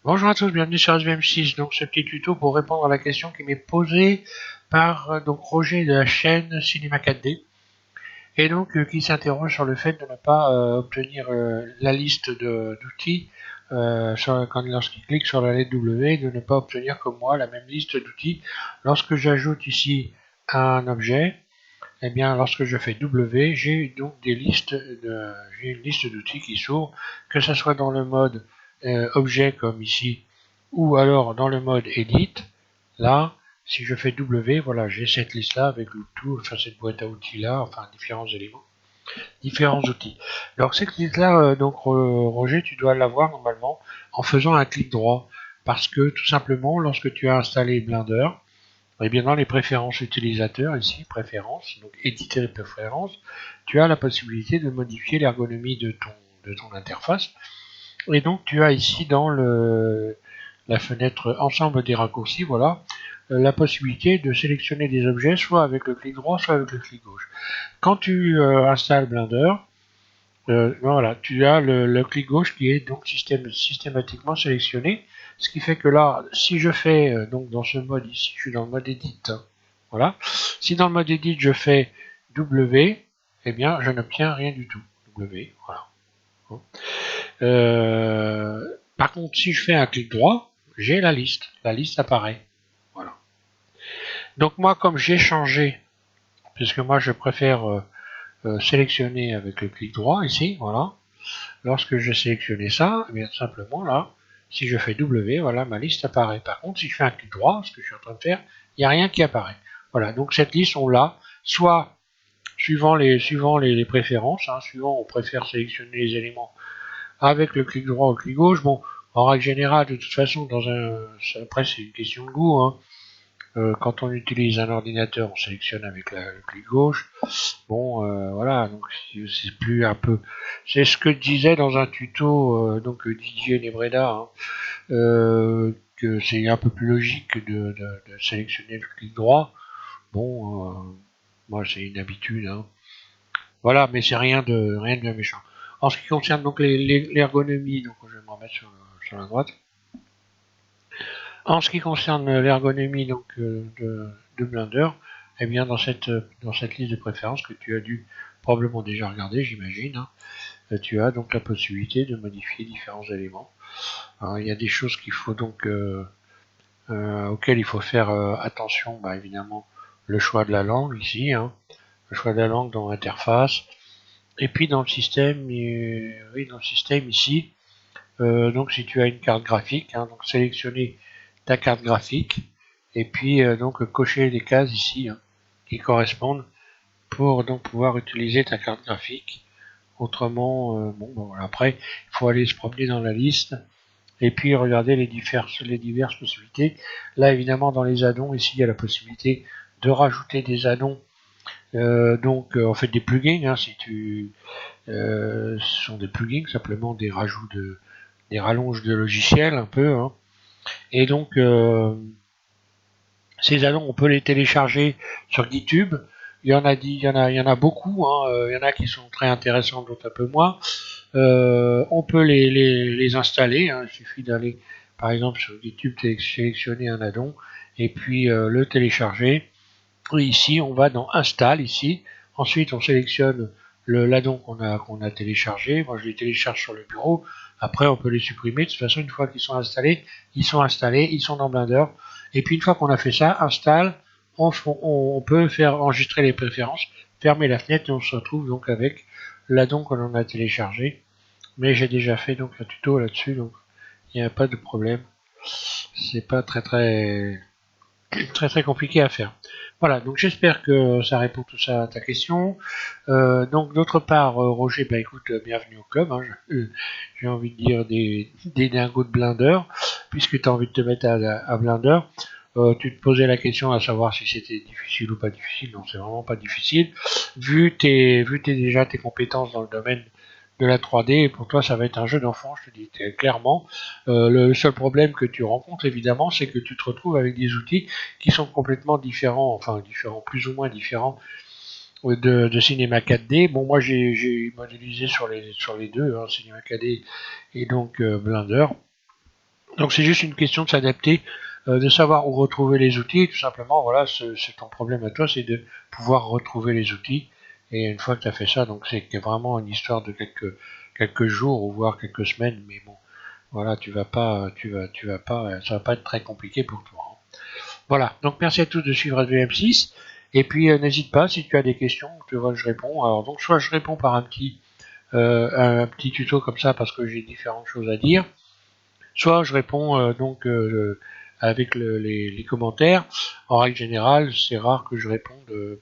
Bonjour à tous, bienvenue sur SVM6. Donc ce petit tuto pour répondre à la question qui m'est posée par donc Roger de la chaîne Cinéma 4D et donc qui s'interroge sur le fait de ne pas obtenir la liste d'outils lorsqu'il clique sur la lettre W, de ne pas obtenir comme moi la même liste d'outils. Lorsque j'ajoute ici un objet, eh bien lorsque je fais W, j'ai donc j'ai une liste d'outils qui s'ouvre, que ce soit dans le mode objet comme ici, ou alors dans le mode Edit. Là, si je fais W, voilà, j'ai cette liste là avec le tout, enfin cette boîte à outils là, enfin différents éléments, différents outils. Alors cette liste là, donc Roger, tu dois l'avoir normalement en faisant un clic droit, parce que tout simplement, lorsque tu as installé Blender, et bien dans les préférences utilisateurs, ici, préférences, donc éditer les préférences, tu as la possibilité de modifier l'ergonomie de ton interface. Et donc tu as ici dans la fenêtre ensemble des raccourcis, voilà, la possibilité de sélectionner des objets soit avec le clic droit, soit avec le clic gauche. Quand tu installes Blender, voilà, tu as le clic gauche qui est donc systématiquement sélectionné, ce qui fait que là, si je fais donc dans ce mode ici, je suis dans le mode Edit, hein, voilà. Si dans le mode Edit je fais W, eh bien je n'obtiens rien du tout. W, voilà. Par contre, si je fais un clic droit, j'ai la liste apparaît, voilà. Donc moi, comme j'ai changé, puisque moi je préfère sélectionner avec le clic droit ici, voilà. Lorsque je sélectionne ça, eh bien simplement là, si je fais W, voilà, ma liste apparaît. Par contre, si je fais un clic droit, ce que je suis en train de faire, il n'y a rien qui apparaît. Voilà, donc cette liste, on l'a, soit suivant les préférences, hein, suivant on préfère sélectionner les éléments avec le clic droit ou le clic gauche. Bon, en règle générale, de toute façon, après c'est une question de goût, hein. Quand on utilise un ordinateur, on sélectionne avec le clic gauche. Bon, voilà, donc c'est plus un peu, c'est ce que disait dans un tuto donc Didier Nebreda, hein, que c'est un peu plus logique de sélectionner le clic droit. Bon, moi c'est une habitude, hein. Voilà, mais c'est rien de méchant. En ce qui concerne donc l'ergonomie, donc je vais me remettre sur la droite. En ce qui concerne l'ergonomie donc de Blender, eh bien dans cette liste de préférences que tu as dû probablement déjà regarder, j'imagine, hein, tu as donc la possibilité de modifier différents éléments. Alors, il y a des choses qu'il faut donc auxquelles il faut faire attention, bah, évidemment le choix de la langue ici, hein, le choix de la langue dans l'interface, et puis dans le système, oui, dans le système ici, donc si tu as une carte graphique, hein, donc sélectionner ta carte graphique et puis donc cocher les cases ici, hein, qui correspondent pour donc pouvoir utiliser ta carte graphique. Autrement, bon, voilà. Après, il faut aller se promener dans la liste et puis regarder les diverses possibilités. Là, évidemment, dans les add-ons, ici, il y a la possibilité de rajouter des add-ons, donc en fait des plugins, hein, si tu, ce sont des plugins, simplement des des rallonges de logiciels un peu, hein. Et donc, ces add-ons, on peut les télécharger sur GitHub. Il y en a beaucoup, hein. Il y en a qui sont très intéressants, d'autres un peu moins. On peut les installer, hein. Il suffit d'aller, par exemple, sur GitHub, sélectionner un add-on et puis le télécharger. Et ici, on va dans Install, ici. Ensuite, on sélectionne l'addon qu'on a téléchargé. Moi, je les télécharge sur le bureau. Après, on peut les supprimer. De toute façon, une fois qu'ils sont installés, ils sont dans Blender. Et puis, une fois qu'on a fait ça, install, on peut faire enregistrer les préférences, fermer la fenêtre et on se retrouve donc avec l'addon qu'on en a téléchargé. Mais j'ai déjà fait donc un tuto là-dessus, donc il n'y a pas de problème. C'est pas très compliqué à faire. Voilà, donc j'espère que ça répond tout ça à ta question. Donc d'autre part, Roger, bah écoute, bienvenue au club, hein. J'ai envie de dire des dingos de Blender, puisque tu as envie de te mettre à Blender. Tu te posais la question à savoir si c'était difficile ou pas difficile. Non, c'est vraiment pas difficile. Vu déjà tes compétences dans le domaine de la 3D, pour toi ça va être un jeu d'enfant, je te dis clairement. Le seul problème que tu rencontres évidemment, c'est que tu te retrouves avec des outils qui sont complètement différents, enfin différents, plus ou moins différents de Cinema 4D. Bon, moi j'ai modélisé sur les deux, hein, Cinema 4D et donc Blender. Donc c'est juste une question de s'adapter, de savoir où retrouver les outils. Tout simplement, voilà, c'est ton problème à toi, c'est de pouvoir retrouver les outils. Et une fois que tu as fait ça, donc c'est vraiment une histoire de quelques jours ou voire quelques semaines, mais bon, voilà, ça va pas être très compliqué pour toi. Voilà, donc merci à tous de suivre SVM6. Et puis n'hésite pas si tu as des questions, tu vois, je réponds. Alors donc soit je réponds par un petit tuto comme ça parce que j'ai différentes choses à dire, soit je réponds avec les commentaires. En règle générale, c'est rare que je réponde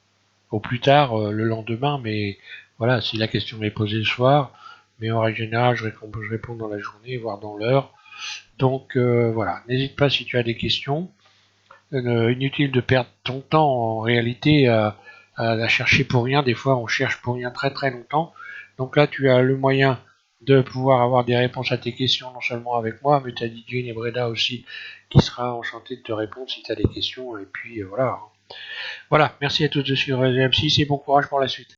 au plus tard le lendemain, mais voilà, si la question est posée le soir, mais en règle générale, je réponds dans la journée, voire dans l'heure. Donc voilà, n'hésite pas si tu as des questions. Inutile de perdre ton temps en réalité à la chercher pour rien. Des fois, on cherche pour rien très très longtemps. Donc là, tu as le moyen de pouvoir avoir des réponses à tes questions, non seulement avec moi, mais tu as Didier et Breda aussi, qui sera enchanté de te répondre si tu as des questions. Et puis voilà. Voilà, merci à tous de suivre M6 et bon courage pour la suite.